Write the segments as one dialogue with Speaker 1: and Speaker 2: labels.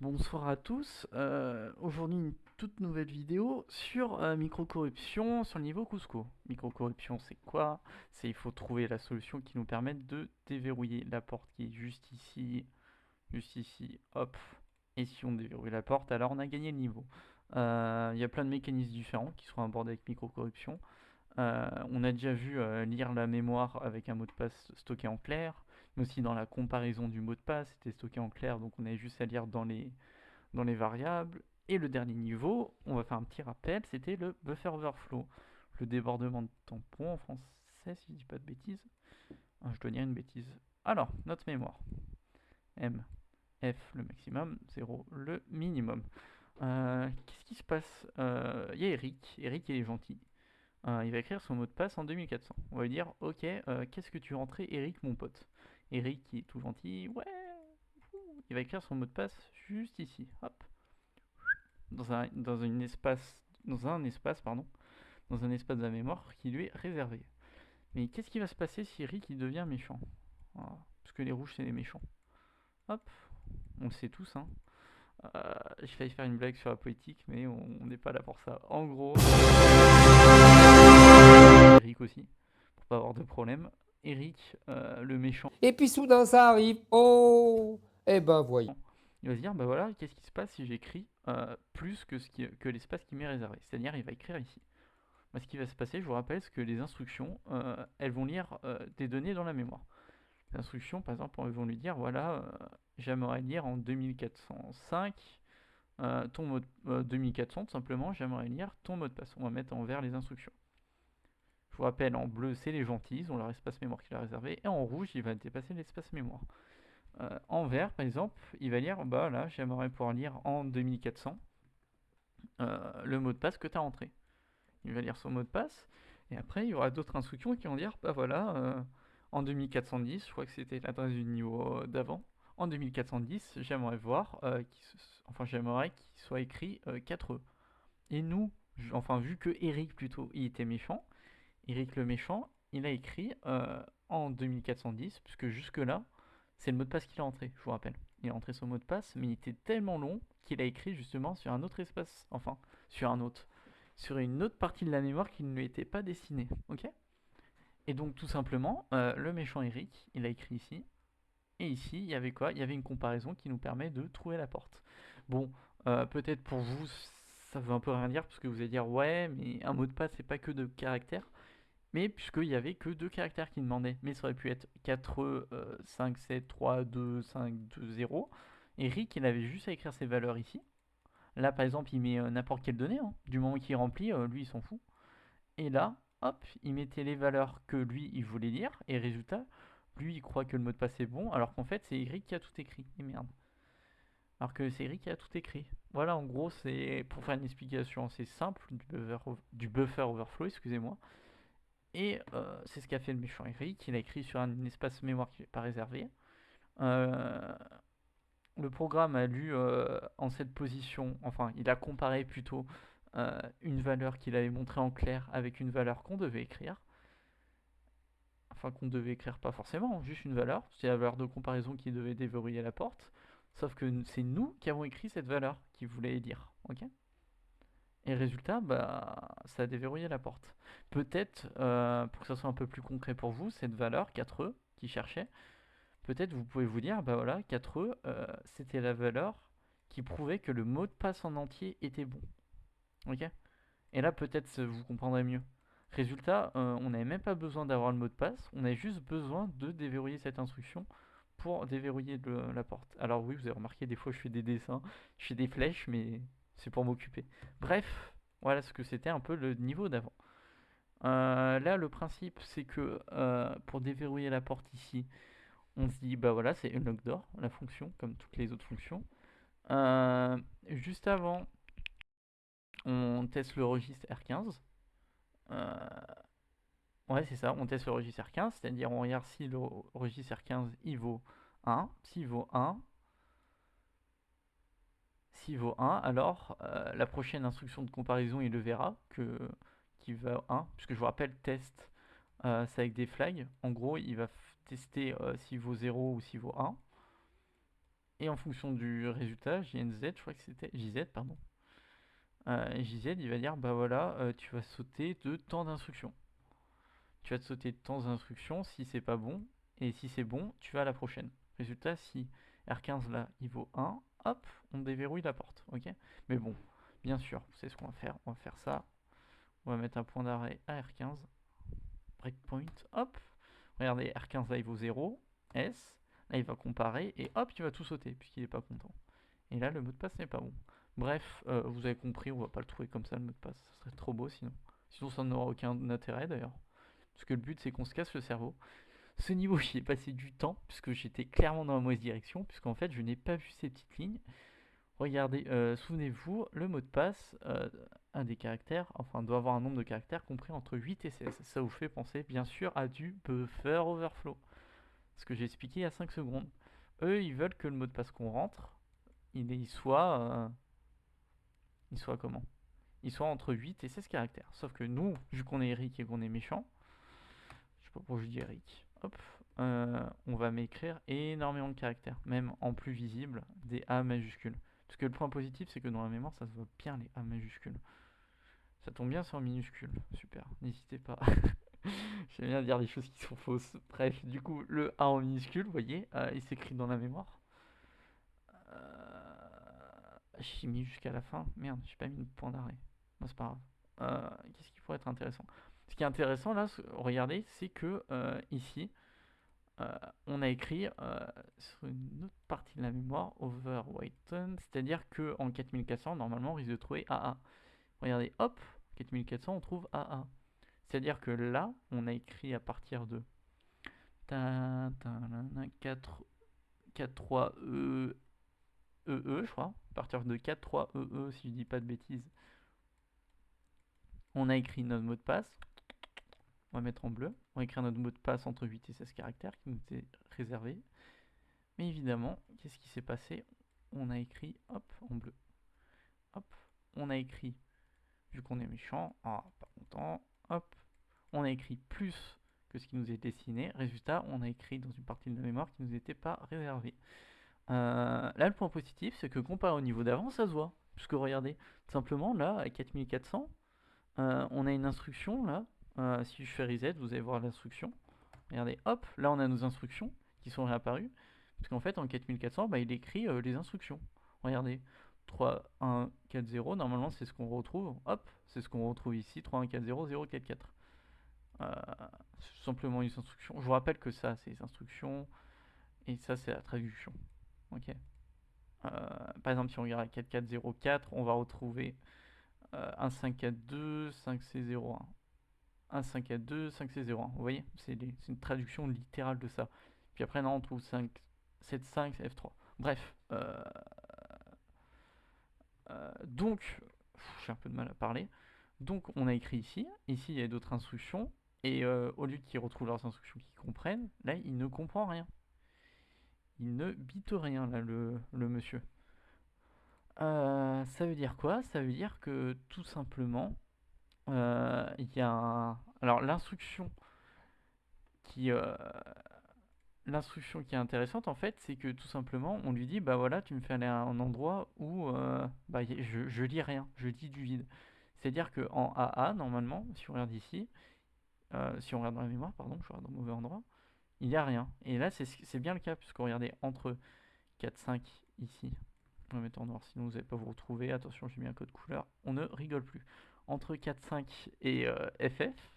Speaker 1: Bonsoir à tous. Aujourd'hui, une toute nouvelle vidéo sur microcorruption sur le niveau Cusco. Microcorruption, c'est quoi? C'est il faut trouver la solution qui nous permette de déverrouiller la porte qui est juste ici, hop. Et si on déverrouille la porte, alors on a gagné le niveau. Il y a plein de mécanismes différents qui seront abordés avec microcorruption. On a déjà vu lire la mémoire avec un mot de passe stocké en clair, mais aussi dans la comparaison du mot de passe, c'était stocké en clair, donc on avait juste à lire dans les variables. Et le dernier niveau, on va faire un petit rappel, c'était le buffer overflow, le débordement de tampon en français, si je dis pas de bêtises. Ah, je dois dire une bêtise. Alors, notre mémoire. M, F le maximum, 0 le minimum. Qu'est-ce qui se passe? Il y a Eric. Eric, il est gentil. Il va écrire son mot de passe en 2400. On va lui dire, ok, qu'est-ce que tu rentrais, Eric, mon pote? Eric, qui est tout gentil, ouais, il va écrire son mot de passe juste ici. Hop, dans un espace, pardon, dans un espace de la mémoire qui lui est réservé. Mais qu'est-ce qui va se passer si Rick il devient méchant? Voilà. Parce que les rouges c'est les méchants. Hop, on le sait tous, hein. J'ai failli faire une blague sur la politique, mais on n'est pas là pour ça. En gros, Eric aussi, pour pas avoir de problème. Eric, le méchant,
Speaker 2: Et puis soudain ça arrive. Oh, eh ben voyons.
Speaker 1: il va se dire, bah voilà, qu'est-ce qui se passe si j'écris plus que l'espace qui m'est réservé? C'est-à-dire, il va écrire ici. Moi, ce qui va se passer, je vous rappelle, c'est que les instructions, elles vont lire des données dans la mémoire. Les instructions, par exemple, elles vont lui dire, voilà, j'aimerais lire en 2405 ton mot de, 2400, tout simplement, j'aimerais lire ton mot de passe. On va mettre en vert les instructions. Je vous rappelle, en bleu, c'est les gentils, ils ont leur espace mémoire qu'il a réservé, et en rouge, il va dépasser l'espace mémoire. En vert, par exemple, il va lire, bah là, j'aimerais pouvoir lire en 2400 le mot de passe que tu as entré. Il va lire son mot de passe, et après il y aura d'autres instructions qui vont dire, bah voilà, en 2410, je crois que c'était l'adresse du niveau d'avant, en 2410, j'aimerais voir, enfin j'aimerais qu'il soit écrit 4E. Et nous, enfin vu que Eric plutôt, il était méchant, Eric le méchant, il a écrit en 2410, puisque jusque-là, c'est le mot de passe qu'il a entré, je vous rappelle. Il a entré son mot de passe, mais il était tellement long qu'il a écrit justement sur un autre espace, enfin, sur un autre, sur une autre partie de la mémoire qui ne lui était pas destinée, ok? Et donc tout simplement, le méchant Eric, il a écrit ici, et ici, il y avait quoi? Il y avait une comparaison qui nous permet de trouver la porte. Bon, peut-être pour vous, ça veut un peu rien dire, parce que vous allez dire, ouais, mais un mot de passe, c'est pas que de caractères. Mais puisqu'il y avait que deux caractères qui demandaient, mais ça aurait pu être 4, 5, 7, 3, 2, 5, 2, 0. Et Rick, il avait juste à écrire ses valeurs ici. Là, par exemple, il met n'importe quelle donnée, hein. Du moment qu'il remplit, lui, il s'en fout. Et là, hop, il mettait les valeurs que lui, il voulait lire. Et résultat, lui, il croit que le mot de passe est bon, alors qu'en fait, c'est Eric qui a tout écrit. Et merde. Alors que c'est Eric qui a tout écrit. Voilà, en gros, c'est pour faire une explication assez simple du buffer overflow, excusez-moi. Et c'est ce qu'a fait le méchant Eric. Il a écrit sur un espace mémoire qui n'est pas réservé. Euh, le programme a lu en cette position, enfin, il a comparé plutôt une valeur qu'il avait montrée en clair avec une valeur qu'on devait écrire. Enfin, qu'on devait écrire pas forcément, juste une valeur. C'est la valeur de comparaison qui devait déverrouiller la porte. Sauf que c'est nous qui avons écrit cette valeur qu'il voulait dire. Ok? Et résultat, bah, ça a déverrouillé la porte. Peut-être, pour que ça soit un peu plus concret pour vous, cette valeur 4E qui cherchait, peut-être vous pouvez vous dire, bah voilà, 4E, c'était la valeur qui prouvait que le mot de passe en entier était bon. Ok? Et là, peut-être vous comprendrez mieux. Résultat, on n'avait même pas besoin d'avoir le mot de passe, on avait juste besoin de déverrouiller cette instruction pour déverrouiller la porte. Alors oui, vous avez remarqué, des fois je fais des dessins, je fais des flèches, mais c'est pour m'occuper. Bref, voilà ce que c'était un peu le niveau d'avant. Là, le principe, c'est que pour déverrouiller la porte ici, on se dit, bah voilà, c'est unlock door, la fonction, comme toutes les autres fonctions. Juste avant, on teste le registre R15. Euh, ouais, c'est ça, on teste le registre R15, c'est-à-dire on regarde si le registre R15 il vaut 1. S'il vaut 1, alors la prochaine instruction de comparaison, il le verra qu'il va 1, puisque je vous rappelle, test, c'est avec des flags. En gros, il va tester s'il vaut 0 ou s'il vaut 1. Et en fonction du résultat, JNZ, je crois que c'était JZ, pardon. JZ, il va dire, bah voilà, tu vas sauter de temps d'instruction. Tu vas te sauter de temps d'instruction si c'est pas bon, et si c'est bon, tu vas à la prochaine. Résultat, si R15 là, il vaut 1, hop, on déverrouille la porte, ok. Mais bon, bien sûr, c'est ce qu'on va faire, on va faire ça. On va mettre un point d'arrêt à R15, breakpoint, hop. Regardez, R15 là, il vaut 0, S, là, il va comparer, et hop, il va tout sauter, puisqu'il est pas content. Et là, le mot de passe n'est pas bon. Bref, vous avez compris, on va pas le trouver comme ça, le mot de passe. Ça serait trop beau sinon. Sinon, ça n'aura aucun intérêt d'ailleurs. Parce que le but, c'est qu'on se casse le cerveau. Ce niveau, j'y ai passé du temps, puisque j'étais clairement dans la mauvaise direction, puisqu'en fait, je n'ai pas vu ces petites lignes. Regardez, souvenez-vous, le mot de passe a des caractères, enfin, doit avoir un nombre de caractères compris entre 8 et 16. Ça vous fait penser, bien sûr, à du buffer overflow. Ce que j'ai expliqué il y a 5 secondes. Eux, ils veulent que le mot de passe qu'on rentre, il soit comment? Il soit entre 8 et 16 caractères. Sauf que nous, vu qu'on est Eric et qu'on est méchant, je sais pas pourquoi je dis Eric, hop, on va m'écrire énormément de caractères, même en plus visible, des A majuscules. Parce que le point positif, c'est que dans la mémoire, ça se voit bien les A majuscules. Ça tombe bien sur minuscule, super, n'hésitez pas. J'aime bien dire des choses qui sont fausses. Bref, du coup, le A en minuscule, vous voyez, il s'écrit dans la mémoire. J'ai mis jusqu'à la fin. Merde, j'ai pas mis de point d'arrêt. Bon, c'est pas grave. Qu'est-ce qui pourrait être intéressant? Ce qui est intéressant là, regardez, c'est que ici, on a écrit sur une autre partie de la mémoire, overwritten, c'est-à-dire que en 4400, normalement, on risque de trouver AA. Regardez, hop, 4400, on trouve AA. C'est-à-dire que là, on a écrit à partir de 4, 3 E, je crois, à partir de 4, 3 EE, si je dis pas de bêtises. On a écrit notre mot de passe. On va mettre en bleu. On va écrire notre mot de passe entre 8 et 16 caractères qui nous est réservé. Mais évidemment, qu'est-ce qui s'est passé? On a écrit, hop, en bleu. Hop, on a écrit, vu qu'on est méchant, pas content, hop, on a écrit plus que ce qui nous est destiné. Résultat, on a écrit dans une partie de la mémoire qui ne nous était pas réservée. Là, le point positif, c'est que comparé au niveau d'avant, ça se voit. Puisque regardez, tout simplement, là, à 4400, on a une instruction, là. Si je fais reset, vous allez voir l'instruction. Regardez, hop, là, on a nos instructions qui sont réapparues. Parce qu'en fait, en 4400, bah, il écrit les instructions. Regardez, 3, 1, 4, 0, normalement, c'est ce qu'on retrouve. Hop, c'est ce qu'on retrouve ici, 3, 1, 4, 0, 0, 4, 4. C'est tout simplement une instruction. Je vous rappelle que ça, c'est les instructions. Et ça, c'est la traduction. Ok. Par exemple, si on regarde 4404, on va retrouver 1542, 5C01. 1542, 5C01. Vous voyez, c'est une traduction littérale de ça. Puis après, non, on trouve 5, 75, F3. Bref. Donc, j'ai un peu de mal à parler. Donc, on a écrit ici. Ici, il y a d'autres instructions. Et au lieu qu'ils retrouvent leurs instructions qu'ils comprennent, là, il ne comprend rien. Il ne bite rien, là, le monsieur. Ça veut dire quoi? Ça veut dire que tout simplement, il y a alors qui, euh, l'instruction qui est intéressante en fait, c'est que tout simplement, on lui dit, bah voilà, tu me fais aller à un endroit où bah, je lis rien, je dis du vide. C'est-à-dire que en AA, normalement, si on regarde ici, si on regarde dans la mémoire, pardon, je regarde dans le mauvais endroit, il n'y a rien. Et là, c'est bien le cas, puisque regardez, entre 4, 5 ici, on va mettre en noir, sinon vous n'allez pas vous retrouver. Attention, j'ai mis un code couleur. On ne rigole plus. Entre 4, 5 et FF,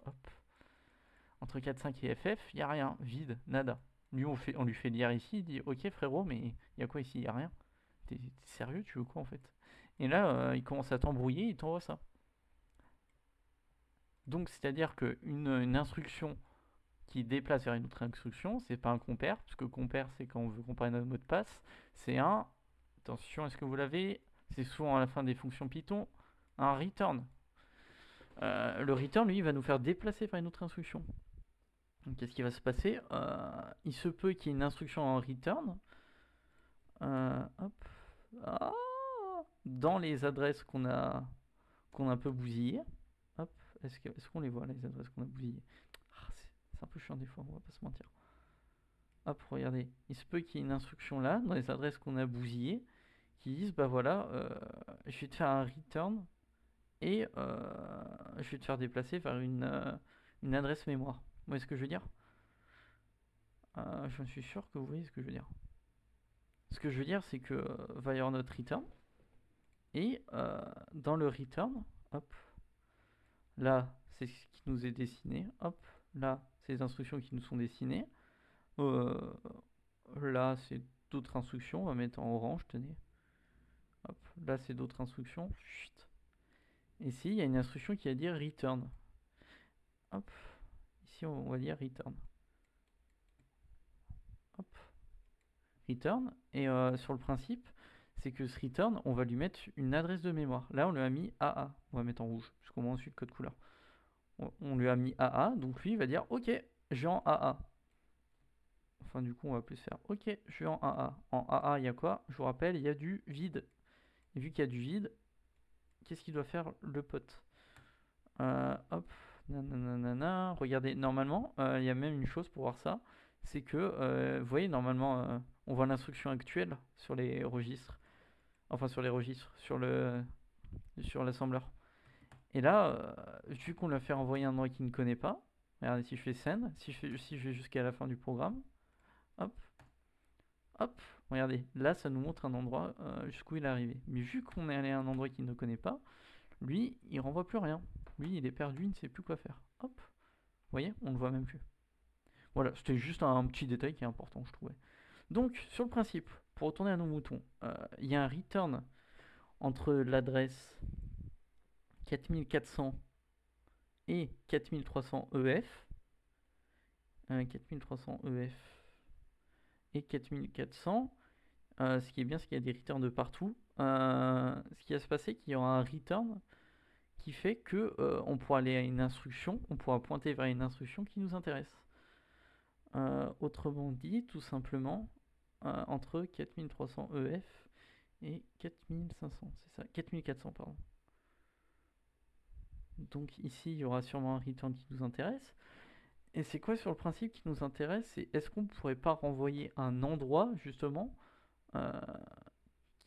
Speaker 1: hop. Entre 4, 5 et FF, il n'y a rien. Vide, nada. Lui, on lui fait lire ici. Il dit, ok frérot, mais il y a quoi ici? Il n'y a rien. T'es sérieux? Tu veux quoi en fait? Et là, il commence à t'embrouiller. Il t'envoie ça. Donc, c'est-à-dire qu'une instruction qui déplace vers une autre instruction, c'est pas un compare, parce que compare, c'est quand on veut comparer notre mot de passe. C'est un, attention, est-ce que vous l'avez? C'est souvent à la fin des fonctions Python, un return. Le return, lui, va nous faire déplacer vers une autre instruction. Donc, qu'est-ce qui va se passer? Il se peut qu'il y ait une instruction en return. Hop. Ah, dans les adresses qu'on a un peu bousillées. Hop. Est-ce qu'on les voit, les adresses qu'on a bousillées? C'est un peu chiant des fois, on va pas se mentir. hop, regardez, il se peut qu'il y ait une instruction là, dans les adresses qu'on a bousillées, qui disent, bah voilà, je vais te faire un return et je vais te faire déplacer vers une adresse mémoire. Vous voyez ce que je veux dire? Je suis sûr que vous voyez ce que je veux dire. Ce que je veux dire, c'est que va y avoir notre return, et dans le return, hop, là, c'est ce qui nous est dessiné, hop, là, c'est les instructions qui nous sont dessinées, là, c'est d'autres instructions, on va mettre en orange, tenez, hop, là, c'est d'autres instructions, chut. Ici, il y a une instruction qui va dire return, hop, ici, on va dire return, hop, return, et sur le principe, c'est que ce return, on va lui mettre une adresse de mémoire. Là, on lui a mis AA, on va mettre en rouge, puisqu'on voit ensuite le code couleur. On lui a mis AA, donc lui, il va dire, ok, je vais en AA. Enfin, du coup, on va plus faire, ok, je vais en AA. En AA, il y a quoi? Je vous rappelle, il y a du vide. Et vu qu'il y a du vide, qu'est-ce qu'il doit faire le pote? Hop, nanana. Regardez, normalement, il y a même une chose pour voir ça. C'est que, vous voyez, normalement, on voit l'instruction actuelle sur les registres. Enfin, sur les registres, sur l'assembleur. Et là, vu qu'on l'a fait envoyer un endroit qu'il ne connaît pas, regardez, si je fais send, si je vais jusqu'à la fin du programme, hop, hop, regardez, là ça nous montre un endroit jusqu'où il est arrivé. Mais vu qu'on est allé à un endroit qu'il ne connaît pas, lui, il renvoie plus rien. Lui, il est perdu, il ne sait plus quoi faire. Hop, vous voyez, on ne le voit même plus. Voilà, c'était juste un petit détail qui est important, je trouvais. Donc, sur le principe, pour retourner à nos moutons, il y a un return entre l'adresse 4400 et 4300 EF. 4300 EF et 4400. Ce qui est bien, c'est qu'il y a des returns de partout. Ce qui va se passer, c'est qu'il y aura un return qui fait que on pourra aller à une instruction, on pourra pointer vers une instruction qui nous intéresse. Autrement dit, tout simplement, entre 4300 EF et 4500, c'est ça, 4400, pardon. Donc ici, il y aura sûrement un return qui nous intéresse. Et c'est quoi sur le principe qui nous intéresse? C'est est-ce qu'on ne pourrait pas renvoyer un endroit, justement, euh,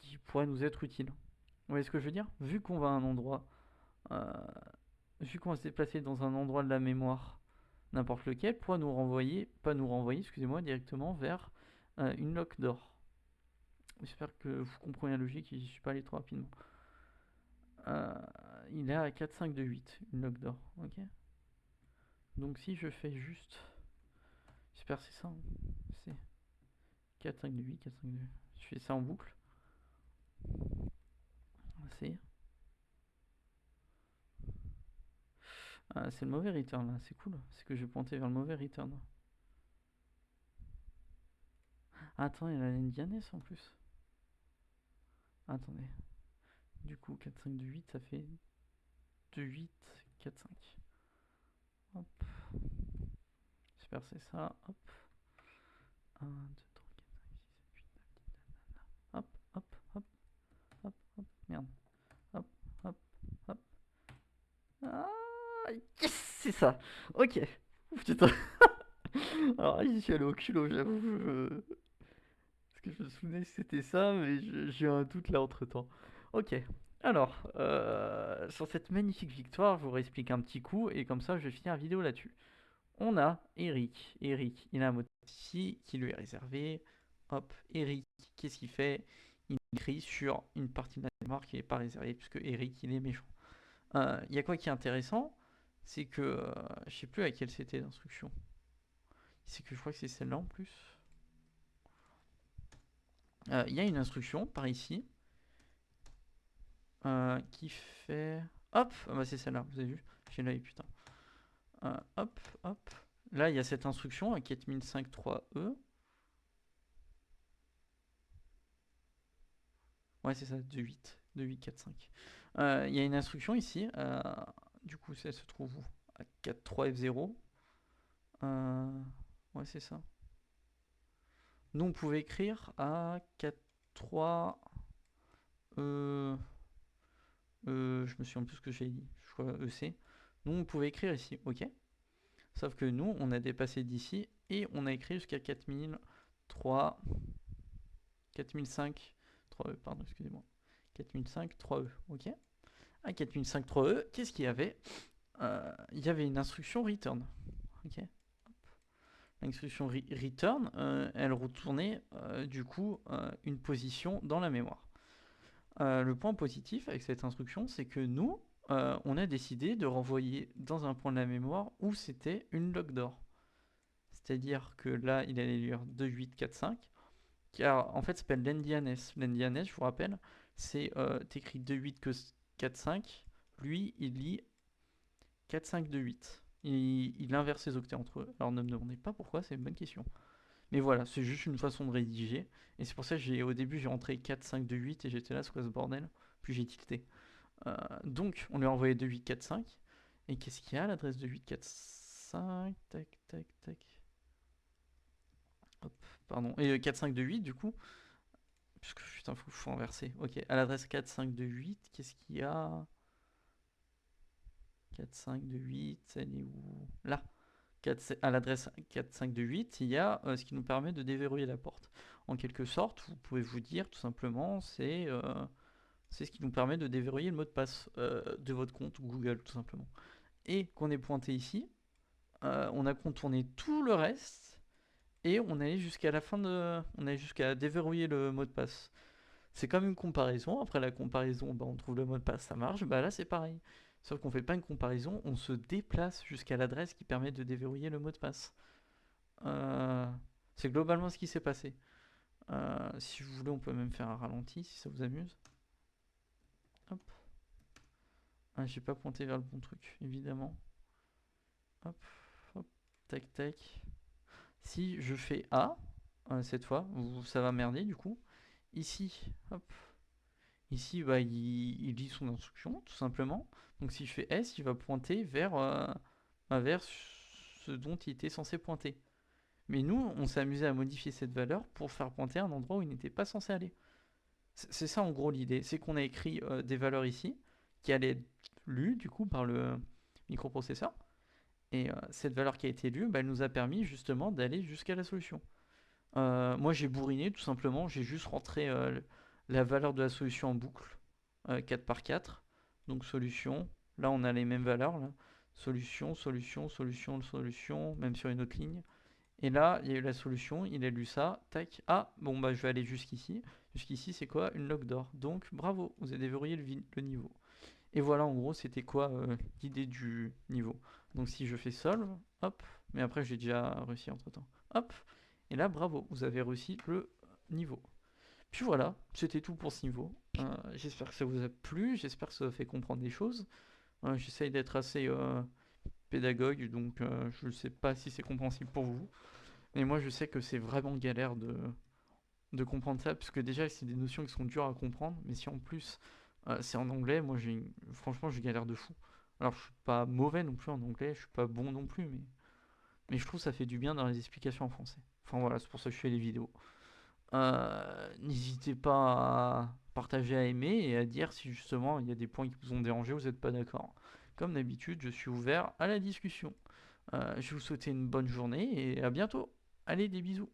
Speaker 1: qui pourrait nous être utile? Vous voyez ce que je veux dire? Vu qu'on va à un endroit, euh, vu qu'on va se déplacer dans un endroit de la mémoire, n'importe lequel, pourra nous renvoyer, pas nous renvoyer, excusez-moi, directement vers une lock d'or. J'espère que vous comprenez la logique et je suis pas allé trop rapidement. Il est à 4, 5, 2, 8, une lock d'or, ok? Donc si je fais juste, j'espère que c'est ça, hein. C'est 4, 5, 2, 8, 4, 5, 2, je fais ça en boucle. C'est c'est le mauvais return là, c'est cool, c'est que je vais pointer vers le mauvais return. Attends, il y a la ligne Dianes en plus. Attendez. Du coup, 4, 5, 2, 8, ça fait 2, 8, 4, 5. Hop. J'espère que c'est ça. Hop. 1, 2, 3, 4, 5, 6, 7, 8, 9, 10, 9. Hop, hop, hop, hop, hop. Merde. Hop, hop, hop. Ah, yes, c'est ça. Ok. Ouf, putain. Alors, j'y suis allé au culot, j'avoue. Parce que je me souvenais que c'était ça, mais j'ai eu un doute là entre temps. Ok. Alors, sur cette magnifique victoire, je vous réexplique un petit coup, et comme ça, je vais finir la vidéo là-dessus. On a Eric. Eric, il a un mot ici qui lui est réservé. Hop, Eric, qu'est-ce qu'il fait? Il écrit sur une partie de la mémoire qui n'est pas réservée, puisque Eric, il est méchant. Il y a quoi qui est intéressant? C'est que, je sais plus à quelle c'était l'instruction. C'est que je crois que c'est celle-là en plus. Il y a une instruction par ici qui fait. Hop, ah bah c'est celle-là, vous avez vu? J'ai l'œil, putain. Hop, hop. Là, il y a cette instruction à 4005.3e. Ouais, c'est ça, 2.8, 2.8.4.5. Il y a une instruction ici. Du coup, elle se trouve où? À 4.3F0. Ouais, c'est ça. Nous, on pouvait écrire à 4.3. Je me souviens plus ce que j'ai dit. Je crois EC. Nous, on pouvait écrire ici, ok. Sauf que nous, on a dépassé d'ici et on a écrit jusqu'à 4000. 3, 4005, 3E, pardon, excusez-moi. 4005, 3E, ok. À 4005, 3E, qu'est-ce qu'il y avait? Il y avait une instruction return, ok. L'instruction return, elle retournait du coup une position dans la mémoire. Le point positif avec cette instruction, c'est que nous, on a décidé de renvoyer dans un point de la mémoire où c'était une log d'or. C'est-à-dire que là, il allait lire 2845, car en fait, ça s'appelle l'NDNS. L'NDNS, je vous rappelle, c'est t'écris 2845, lui, il lit 4528. Il inverse ses octets entre eux. Alors ne me demandez pas pourquoi, c'est une bonne question. Mais voilà, c'est juste une façon de rédiger. Et c'est pour ça que au début j'ai rentré 4528 et j'étais là, c'est quoi ce bordel? Puis j'ai tilté. Donc on lui a envoyé 2845. Et qu'est-ce qu'il y a à l'adresse de 2845? Tac, tac, tac. Hop, pardon. Et 4528 du coup. Puisque putain, faut inverser. Ok, à l'adresse 4528, qu'est-ce qu'il y a? 4528, elle est où? Là. À l'adresse 4528, il y a ce qui nous permet de déverrouiller la porte. En quelque sorte, vous pouvez vous dire tout simplement, c'est ce qui nous permet de déverrouiller le mot de passe de votre compte Google, tout simplement. Et qu'on est pointé ici, on a contourné tout le reste et on allait jusqu'à la fin de, on allait jusqu'à déverrouiller le mot de passe. C'est comme une comparaison. Après la comparaison, bah, on trouve le mot de passe, ça marche. Bah là, c'est pareil. Sauf qu'on fait pas une comparaison, on se déplace jusqu'à l'adresse qui permet de déverrouiller le mot de passe. C'est globalement ce qui s'est passé. Si vous voulez, on peut même faire un ralenti si ça vous amuse. Hop. Ah, j'ai pas pointé vers le bon truc, évidemment. Hop, hop, tac, tac. Si je fais A, cette fois, ça va merder du coup. Ici, hop. Ici, bah, il lit son instruction, tout simplement. Donc si je fais S, il va pointer vers ce dont il était censé pointer. Mais nous, on s'est amusé à modifier cette valeur pour faire pointer à un endroit où il n'était pas censé aller. C'est ça en gros l'idée, c'est qu'on a écrit des valeurs ici, qui allaient être lues du coup par le microprocesseur. Et cette valeur qui a été lue, bah, elle nous a permis justement d'aller jusqu'à la solution. Moi j'ai bourriné tout simplement, j'ai juste rentré la valeur de la solution en boucle, 4 par 4. Donc solution, là on a les mêmes valeurs, là. Solution, solution, solution, solution, même sur une autre ligne. Et là, il y a eu la solution, il a lu ça, tac, ah, bon bah je vais aller jusqu'ici. Jusqu'ici c'est quoi? Une log d'or. Donc bravo, vous avez déverrouillé le niveau. Et voilà en gros c'était quoi l'idée du niveau. Donc si je fais solve, hop, mais après j'ai déjà réussi entre temps, hop, et là bravo, vous avez réussi le niveau. Puis voilà, c'était tout pour ce niveau. J'espère que ça vous a plu, j'espère que ça vous a fait comprendre des choses. J'essaye d'être assez pédagogue, donc je ne sais pas si c'est compréhensible pour vous. Mais moi je sais que c'est vraiment galère de comprendre ça, parce que déjà c'est des notions qui sont dures à comprendre, mais si en plus c'est en anglais, moi franchement je galère de fou. Alors je suis pas mauvais non plus en anglais, je suis pas bon non plus, mais je trouve que ça fait du bien dans les explications en français. Enfin voilà, c'est pour ça que je fais les vidéos. N'hésitez pas à partager, à aimer et à dire si justement il y a des points qui vous ont dérangé, vous n'êtes pas d'accord. Comme d'habitude, je suis ouvert à la discussion. Je vais vous souhaiter une bonne journée et à bientôt. Allez, des bisous.